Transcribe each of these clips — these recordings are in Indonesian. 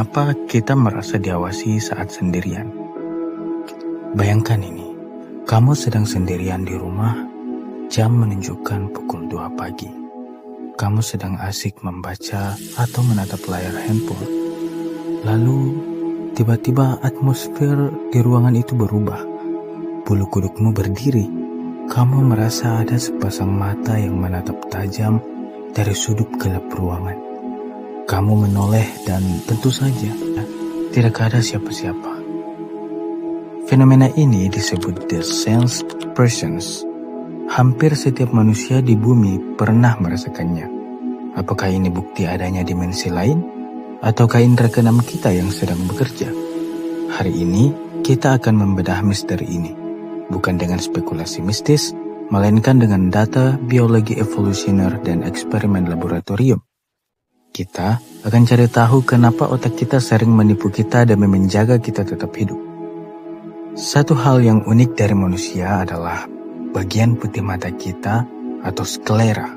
Kenapa kita merasa diawasi saat sendirian? Bayangkan ini, kamu sedang sendirian di rumah, jam menunjukkan pukul 2 pagi. Kamu sedang asik membaca atau menatap layar handphone. Lalu, tiba-tiba atmosfer di ruangan itu berubah. Bulu kudukmu berdiri. Kamu merasa ada sepasang mata yang menatap tajam dari sudut gelap ruangan. Kamu menoleh dan tentu saja tidak ada siapa-siapa. Fenomena ini disebut the sensed presence. Hampir setiap manusia di bumi pernah merasakannya. Apakah ini bukti adanya dimensi lain? Ataukah indera keenam kita yang sedang bekerja? Hari ini kita akan membedah misteri ini. Bukan dengan spekulasi mistis, melainkan dengan data biologi evolusioner dan eksperimen laboratorium. Kita akan cari tahu kenapa otak kita sering menipu kita demi menjaga kita tetap hidup. Satu hal yang unik dari manusia adalah bagian putih mata kita atau sklera.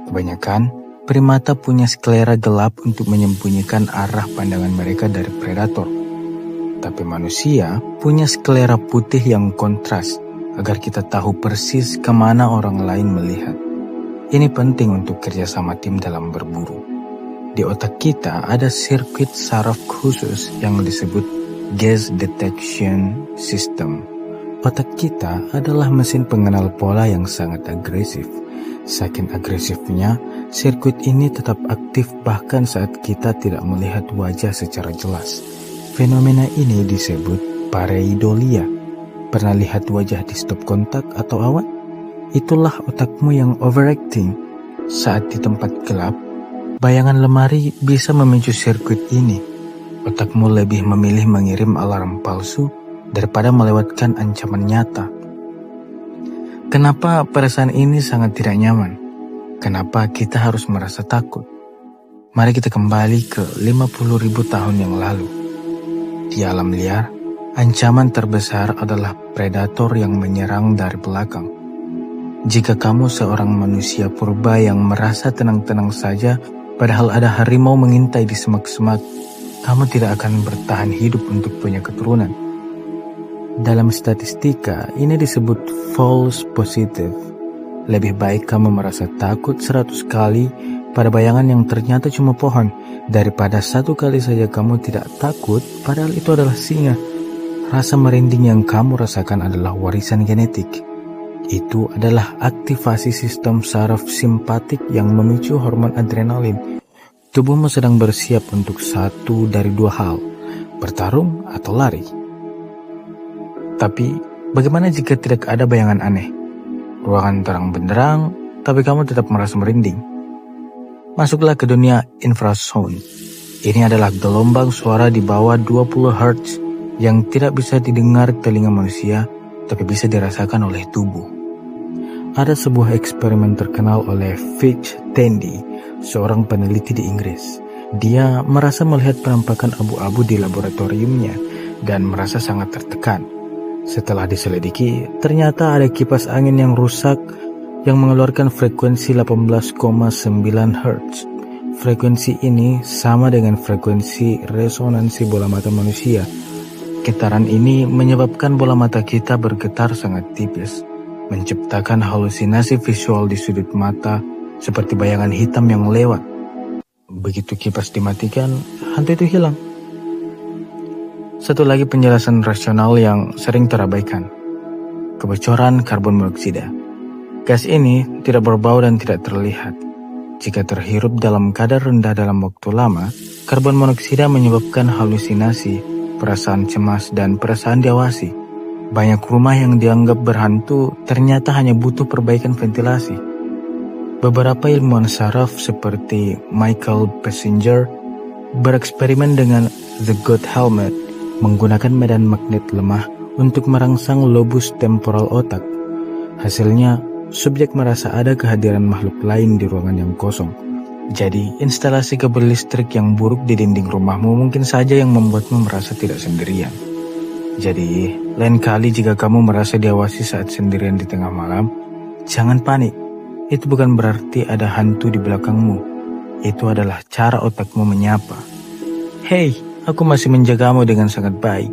Kebanyakan primata punya sklera gelap untuk menyembunyikan arah pandangan mereka dari predator. Tapi manusia punya sklera putih yang kontras agar kita tahu persis kemana orang lain melihat. Ini penting untuk kerjasama tim dalam berburu. Di otak kita ada sirkuit saraf khusus yang disebut gaze detection system. Otak kita adalah mesin pengenal pola yang sangat agresif. Saking agresifnya, sirkuit ini tetap aktif bahkan saat kita tidak melihat wajah secara jelas. Fenomena ini disebut pareidolia. Pernah lihat wajah di stop kontak atau awan? Itulah otakmu yang overacting. Saat di tempat gelap, bayangan lemari bisa memicu sirkuit ini. Otakmu lebih memilih mengirim alarm palsu daripada melewatkan ancaman nyata. Kenapa perasaan ini sangat tidak nyaman? Kenapa kita harus merasa takut? Mari kita kembali ke 50.000 tahun yang lalu. Di alam liar, ancaman terbesar adalah predator yang menyerang dari belakang. Jika kamu seorang manusia purba yang merasa tenang-tenang saja, padahal ada harimau mengintai di semak-semak, kamu tidak akan bertahan hidup untuk punya keturunan. Dalam statistika, ini disebut false positive. Lebih baik kamu merasa takut 100 kali pada bayangan yang ternyata cuma pohon, daripada 1 kali saja kamu tidak takut, padahal itu adalah singa. Rasa merinding yang kamu rasakan adalah warisan genetik. Itu adalah aktivasi sistem saraf simpatik yang memicu hormon adrenalin. Tubuhmu sedang bersiap untuk satu dari 2 hal, bertarung atau lari. Tapi, bagaimana jika tidak ada bayangan aneh? Ruangan terang benderang, tapi kamu tetap merasa merinding. Masuklah ke dunia infrasound. Ini adalah gelombang suara di bawah 20 Hz yang tidak bisa didengar telinga manusia, tapi bisa dirasakan oleh tubuh. Ada sebuah eksperimen terkenal oleh Fitch Tandy, seorang peneliti di Inggris. Dia merasa melihat penampakan abu-abu di laboratoriumnya dan merasa sangat tertekan. Setelah diselidiki, ternyata ada kipas angin yang rusak yang mengeluarkan frekuensi 18,9 Hz. Frekuensi ini sama dengan frekuensi resonansi bola mata manusia. Getaran ini menyebabkan bola mata kita bergetar sangat tipis, menciptakan halusinasi visual di sudut mata seperti bayangan hitam yang lewat. Begitu kipas dimatikan, hantu itu hilang. Satu lagi penjelasan rasional yang sering terabaikan. Kebocoran karbon monoksida. Gas ini tidak berbau dan tidak terlihat. Jika terhirup dalam kadar rendah dalam waktu lama, karbon monoksida menyebabkan halusinasi, perasaan cemas, dan perasaan diawasi. Banyak rumah yang dianggap berhantu ternyata hanya butuh perbaikan ventilasi. Beberapa ilmuwan saraf seperti Michael Passenger bereksperimen dengan The God Helmet, menggunakan medan magnet lemah untuk merangsang lobus temporal otak. Hasilnya, subjek merasa ada kehadiran makhluk lain di ruangan yang kosong. Jadi, instalasi kabel listrik yang buruk di dinding rumahmu mungkin saja yang membuatmu merasa tidak sendirian. Jadi, lain kali jika kamu merasa diawasi saat sendirian di tengah malam, jangan panik. Itu bukan berarti ada hantu di belakangmu. Itu adalah cara otakmu menyapa. Hei, aku masih menjagamu dengan sangat baik.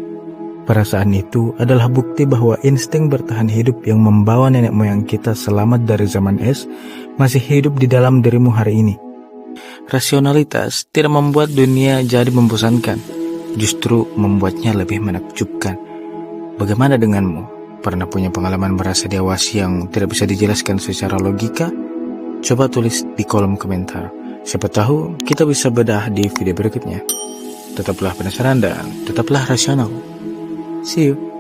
Perasaan itu adalah bukti bahwa insting bertahan hidup yang membawa nenek moyang kita selamat dari zaman es masih hidup di dalam dirimu hari ini. Rasionalitas tidak membuat dunia jadi membosankan, justru membuatnya lebih menakjubkan. Bagaimana denganmu? Pernah punya pengalaman merasa diawasi yang tidak bisa dijelaskan secara logika? Coba tulis di kolom komentar. Siapa tahu kita bisa bedah di video berikutnya. Tetaplah penasaran dan tetaplah rasional. See you.